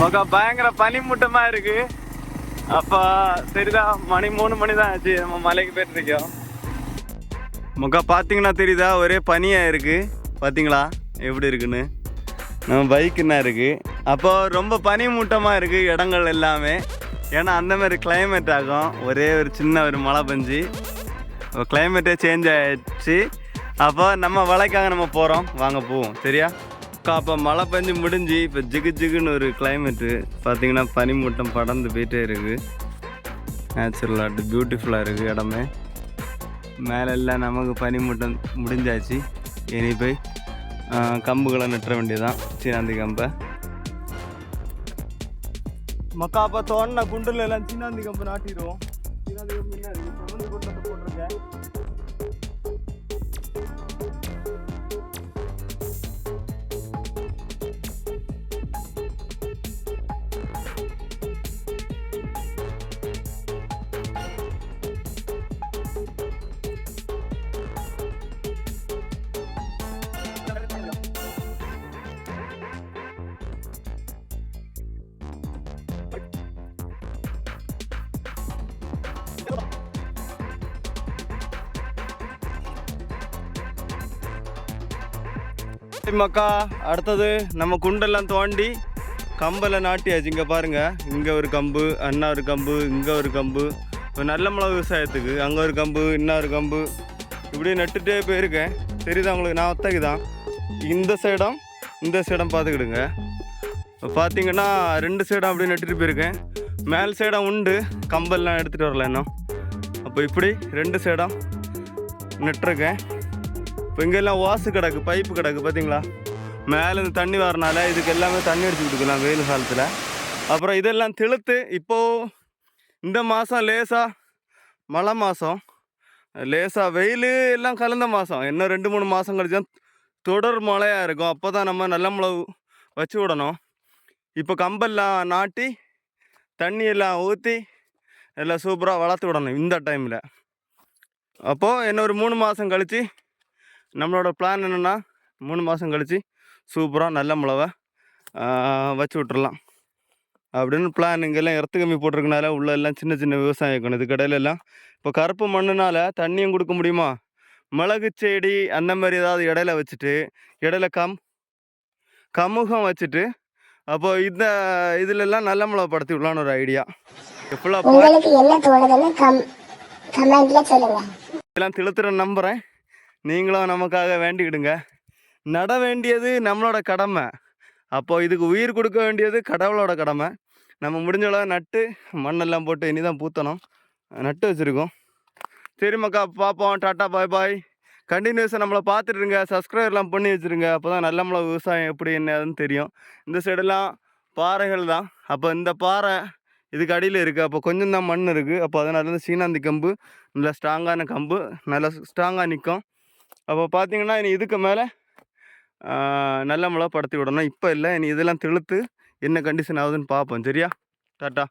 மகா பயங்கர பனிமூட்டமா இருக்கு. அப்ப தெரியுதா, மணி 3 மணி தான் ஆச்சு, நம்ம மலைக்கு போயிட்டு இருக்கோம். மகா பார்த்தீங்கன்னா தெரியுதா, ஒரே பனியா இருக்கு. பார்த்தீங்களா எப்படி இருக்குன்னு? நம்ம பைக் என்ன இருக்கு. அப்போ ரொம்ப பனிமூட்டமாக இருக்கு இடங்கள் எல்லாமே. ஏன்னா அந்த மாதிரி கிளைமேட் ஆகும். ஒரே ஒரு சின்ன ஒரு மழை பெஞ்சு கிளைமேட்டே சேஞ்ச் ஆயிடுச்சு. அப்போ நம்ம வலைக்காக நம்ம போகிறோம், வாங்க போவோம் சரியா. அப்போ மழை பெஞ்சு முடிஞ்சு இப்போ ஜிகு ஜிகுன்னு ஒரு கிளைமேட்டு. பார்த்தீங்கன்னா பனிமூட்டம் படர்ந்து போயிட்டே இருக்குது. நேச்சுரலாக பியூட்டிஃபுல்லாக இருக்குது இடமே. மேலெல்லாம் நமக்கு பனிமூட்டம் முடிஞ்சாச்சு. இனி போய் கம்புகளை நட்டுற வேண்டியதான், சீனாந்தி கம்பை. மக்கா அப்போ தோண்டின குண்டில் எல்லாம் சீனாந்தி கம்பு நாட்டிடுவோம். சீனாந்தி கம்பு என்ன இருக்குது, செம்மந்தி குண்டத்தை போட்டிருக்கேன். மக்கா அடுத்தது நம்ம குண்டெல்லாம் தோண்டி கம்பெல்லாம் நாட்டியாச்சு. இங்கே பாருங்கள், இங்கே ஒரு கம்பு, அண்ணா ஒரு கம்பு, இங்கே ஒரு கம்பு. இப்போ நல்ல மிளகு விவசாயத்துக்கு அங்கே ஒரு கம்பு, இன்னொரு கம்பு, இப்படி நட்டுகிட்டே போயிருக்கேன். தெரியுதா உங்களுக்கு? நான் ஒத்தக்கு தான் இந்த சைடம் பார்த்துக்கிடுங்க. இப்போ பார்த்தீங்கன்னா 2 சைடம் அப்படியே நட்டுட்டு போயிருக்கேன். மேல் சைடம் உண்டு, கம்பெல்லாம் எடுத்துகிட்டு வரல இன்னும். அப்போ இப்படி 2 சைடம் நட்டுருக்கேன். இப்போ இங்கெல்லாம் வாசு கிடக்கு, பைப்பு கிடக்கு பார்த்தீங்களா. மேலே இந்த தண்ணி வரனால இதுக்கு எல்லாமே தண்ணி அடிச்சு கொடுக்கலாம் வெயில் காலத்தில். அப்புறம் இதெல்லாம் திழுத்து இப்போது இந்த மாதம் லேசாக மழை மாதம், லேசாக வெயில் எல்லாம் கலந்த மாதம். இன்னும் 2-3 மாதம் கழிச்சு தொடர் மழையாக இருக்கும். அப்போ தான் நம்ம நல்ல மிளகு வச்சு விடணும். இப்போ கம்பெல்லாம் நாட்டி தண்ணியெல்லாம் ஊற்றி எல்லாம் சூப்பராக வளர்த்து விடணும் இந்த டைமில். அப்போது இன்னும் ஒரு 3 மாதம் கழித்து நம்மளோட பிளான் என்னென்னா, 3 மாதம் கழித்து சூப்பராக நல்ல மிளவை வச்சு விட்டுறலாம் அப்படின்னு பிளான். இங்கெல்லாம் எர்த்து கம்மி போட்டிருக்கனால உள்ள எல்லாம் சின்ன சின்ன விவசாயம் இருக்கணும். இது கடையில் எல்லாம் இப்போ கருப்பு மண்ணுனால தண்ணியும் கொடுக்க முடியுமா, மிளகு செடி அந்த மாதிரி ஏதாவது இடையில வச்சுட்டு இடையில கமுகம் வச்சுட்டு அப்போ இந்த இதுலெல்லாம் நல்ல மிளவை படுத்தி விடலான்னு ஒரு ஐடியா. எல்லாம் திழுத்துற நம்புகிறேன். நீங்களும் நமக்காக வேண்டிக்கிடுங்க. நட வேண்டியது நம்மளோட கடமை. அப்போது இதுக்கு உயிர் கொடுக்க வேண்டியது கடவுளோட கடமை. நம்ம முடிஞ்சளவு நட்டு மண்ணெல்லாம் போட்டு இனி தான் பூத்தணும், நட்டு வச்சுருக்கோம். சரி மக்கா, பார்ப்போம். டாட்டா, பாய் பாய். கண்டினியூஸாக நம்மளை பார்த்துட்டுருங்க, சப்ஸ்கிரைப்லாம் பண்ணி வச்சுருங்க. அப்போ தான் நல்ல மிளகு விவசாயம் எப்படி என்னதுன்னு தெரியும். இந்த சைடெல்லாம் பாறைகள் தான். அப்போ இந்த பாறை இதுக்கு அடியில் இருக்குது. அப்போ கொஞ்சம் தான் மண் இருக்குது. அப்போ அதனால இருந்து சீனாந்தி கம்பு நல்லா ஸ்ட்ராங்கான கம்பு, நல்லா ஸ்ட்ராங்காக நிற்கும். அப்போ பார்த்தீங்கன்னா இனி இதுக்கு மேலே நல்ல மிளகா படுத்தி விடணும். இப்போ இல்லை, இனி இதெல்லாம் திழுத்து என்ன கண்டிஷன் ஆகுதுன்னு பார்ப்போம் சரியா. டாட்டா.